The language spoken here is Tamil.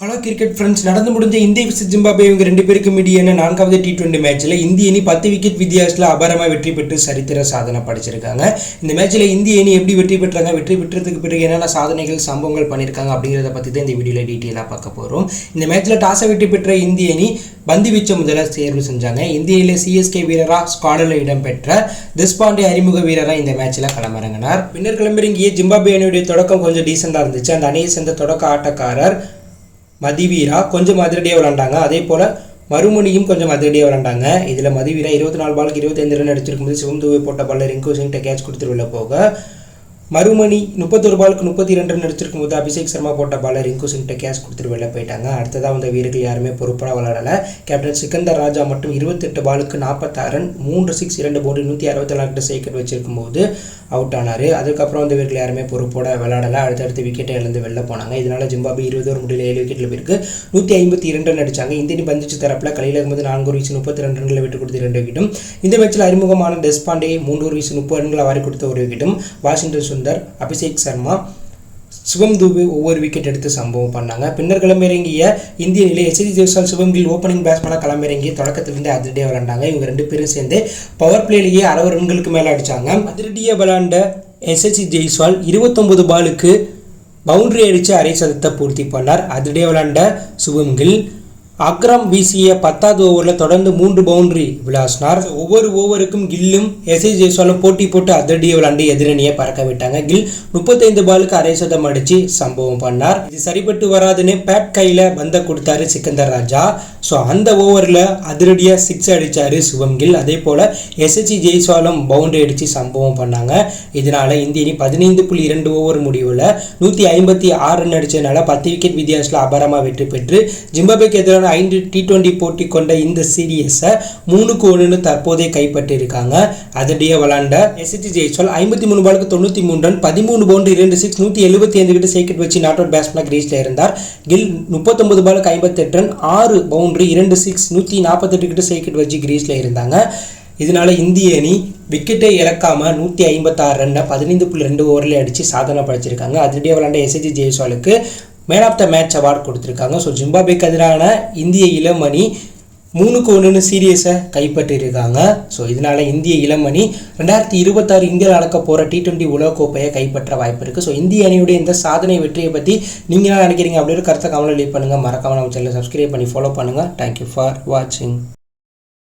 ஹலோ கிரிக்கெட் ஃப்ரெண்ட்ஸ், நடந்து முடிஞ்ச இந்திய விசஸ் ஜிம்பாப்வே இவங்க ரெண்டு பேருக்கும் இடையான 4வது T20 மேட்ச்சில் இந்திய அணி 10 விக்கெட் வித்தியாசத்தில் அபாரமாக வெற்றி பெற்று சரித்திர சாதனை படைச்சிருக்காங்க. இந்த மேட்ச்சில் இந்திய அணி எப்படி வெற்றி பெற்றாங்க, வெற்றி பெற்றதுக்கு பிறகு என்னென்ன சாதனைகள் சம்பவங்கள் பண்ணியிருக்காங்க அப்படிங்கிறத பற்றி தான் இந்த வீடியோவில் டீட்டெயிலாக பார்க்க போகிறோம். இந்த மேட்ச்சில் டாஸை வெற்றி பெற்ற இந்திய அணி பந்து வீச்ச முதல்ல தேர்வு செஞ்சாங்க. இந்திய அணியில் CSK வீரராக ஸ்குவாடில் இடம்பெற்ற தேஷ்பாண்டே அறிமுக வீரராக இந்த மேட்ச்சில் களமிறங்கினார். பின்னர் களமிறங்கிய ஜிம்பாப்வே அணியுடைய தொடக்கம் கொஞ்சம் டீசெண்டாக இருந்துச்சு. அந்த அணியை சேர்ந்த தொடக்க ஆட்டக்காரர் மதிவீரா கொஞ்சம் அதிரடியாக விளாண்டாங்க. அதே போல் மறுமணியும் கொஞ்சம் அதிரடியாக விளாண்டாங்க. இதில் மதிவீரா 24 பாலுக்கு 25 ரன் அடிச்சிருக்கும்போது சிவம் துபே போட்ட பாலில் ரிங்கு சிங்கிட்ட கேட்ச் கொடுத்துட்டு உள்ள போக, மறுமணி 31 பாலுக்கு 32 ரன் அடிச்சிருக்கும் போது அபிஷேக் சர்மா போட்ட பாலில் ரிங்கு சிங்கிட்ட கேட்ச் கொடுத்துட்டு வெளில போயிட்டாங்க. அடுத்ததாக வந்த வீரர்கள் யாருமே பொறுப்பாக விளையாடலை. கேப்டன் சிக்கந்தர் ராஜா மட்டும் 28 பாலுக்கு 46 ரன் 3 6 2 பவுண்டரி 164 சைக்கெட் வச்சிருக்கும் போது அவுட் ஆனார். அதுக்கப்புறம் வந்து வீரர்கள் யாருமே பொறுப்போட விளையாடலை. அடுத்தடுத்து விக்கெட்டை இழந்து வெளில போனாங்க. இதனால் ஜிம்பாப்வே 20 ஓவர் முடியல 7 விக்கெட்டில் போயிருக்கு 152 ரன் அடித்தாங்க. இந்திய பந்துச்சு தரப்பில் கையில் இருக்கும்போது 4 ஓவர் வீசி 32 ரன்களை விட்டு கொடுத்து 2 விக்கெட்டும், இந்த மேட்ச்சில் அறிமுகமான தேஷ்பாண்டே 3 ஓவர் வீசி 30 ரன்களை வாரி கொடுத்த 1 விக்கெட்டும், வாஷிங்டன் சுந்தர், அபிஷேக் சர்மா, சிவம் துபே ஒவ்வொரு விக்கெட் எடுத்து சம்பவம் பண்ணாங்க. பின்னர் களமிறங்கிய இந்திய அணியில் SSG ஜெய்ஸ்வால், சிவம் கில் ஓப்பனிங் பேட்ஸ்மேனாக களமிறங்கி தொடக்கத்திலிருந்து அதிரடியாக விளையாண்டாங்க. இவங்க ரெண்டு பேரும் சேர்ந்து பவர் பிளேலேயே 60 ரன்களுக்கு மேலே அடித்தாங்க. அதிரடியாக விளையாண்ட SSG ஜெய்ஸ்வால் 29 பாலுக்கு பவுண்டரி அடித்து அரை சதத்தை பூர்த்தி பண்ணார். அதிரடியாக விளையாண்ட சிவம் கில் அக்ரம் வீசிய 10வது ஓவரில் தொடர்ந்து 3 பவுண்டரி விளாசினார். ஒவ்வொரு ஓவருக்கும் கில்லும் SSG ஜெய்ஸ்வாலும் போட்டி போட்டு அதிரடியை விளாண்டு எதிரணியை பறக்க விட்டாங்க. கில் 35 பாலுக்கு அரை சதம் அடித்து சம்பவம் பண்ணார். இது சரிபட்டு வராதுன்னு பேட் கையில் பந்தை கொடுத்தாரு சிக்கந்தர் ராஜா. ஸோ அந்த ஓவரில் அதிரடியாக 6 அடித்தார் சிவம் கில். அதே போல் SSG ஜெய்ஸ்வாலும் பவுண்டரி அடித்து சம்பவம் பண்ணாங்க. இதனால் இந்திய அணி 15.2 ஓவர் முடிவில் 156 ரன் அடித்ததுனால 10 விக்கெட் வித்தியாசத்தில் அபாரமாக வெற்றி பெற்று ஜிம்பாப்வேக்கு எதிரான 5 T20 போட்டி கொண்ட இந்த சீரியஸை 3-1 தற்போதே கைப்பற்றியிருக்காங்க. அதிரடியாக விளாண்ட SSG ஜெய்ஸ்வால் 53 பாலுக்கு 93 ரன் 13 பவுண்டரி 2 6 175 விக்கெட் சைக்கெட் வச்சு நாட் அவுட் பேட்ஸ்மேனாக கிரீஸில் இருந்தார். கில் 39 பாலுக்கு 58 ரன் 6 பவுண்டரி 2 6 148 விக்கெட் சைக்கெட் வச்சு கிரீஸில் இருந்தாங்க. இதனால இந்திய அணி விக்கெட்டை இழக்காமல் 156 ரன்னை 15.2 ஓவரில் அடித்து சாதனை படைச்சிருக்காங்க. அதிரடியாக விளாண்ட SSG ஜெய்ஸ்வாலுக்கு man of the match award கொடுத்துருக்காங்க. ஸோ ஜிம்பாப்வேக்கு எதிரான இந்திய இளம் அணி 3-1 சீரியஸை கைப்பற்றியிருக்காங்க. ஸோ இதனால் இந்திய இளம் அணி 2026 இந்தியாவில் நடக்க போகிற T20 உலகக்கோப்பையை கைப்பற்ற வாய்ப்பு இருக்குது. ஸோ இந்திய அணியுடைய இந்த சாதனை வெற்றியை பற்றி நீங்கள் என்ன நினைக்கிறீங்க அப்படின்னு கருத்தை கமெண்ட்ல லீவ் பண்ணுங்கள். மறக்காமல் நம்ம சேனலை சப்ஸ்கிரைப் பண்ணி ஃபாலோ பண்ணுங்கள். தேங்க்யூ ஃபார் வாட்சிங்.